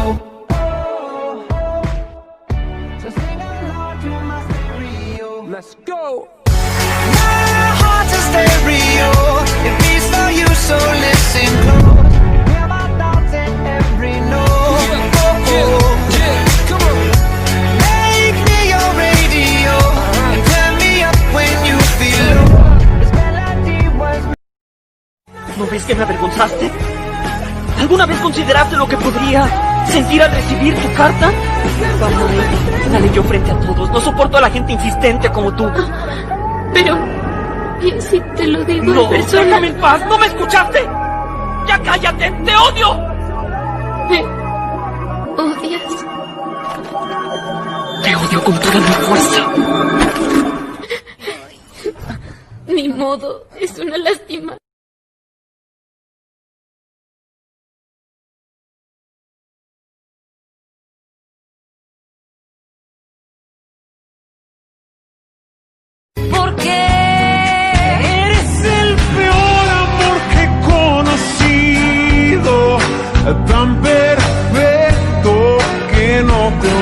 So sing along to my stereo. Let's go. My heart's a stereo. It beats for you, so listen close. Hear my thoughts in every note. Come on. Make me your radio and turn me up when you feel low. This melody was ¿No ves que me avergonzaste? ¿Alguna vez consideraste lo que podría sentir al recibir tu carta? Vamos, la leyó frente a todos. No soporto a la gente insistente como tú. Pero, ¿y si te lo digo en No, persona? déjame en paz. ¿No me escuchaste? ¡Ya cállate! ¡Te odio! ¿Me odias? Te odio con toda mi fuerza. Ni modo, es una lástima. Porque Eres el peor amor que he conocido, tan perfecto que no conozco.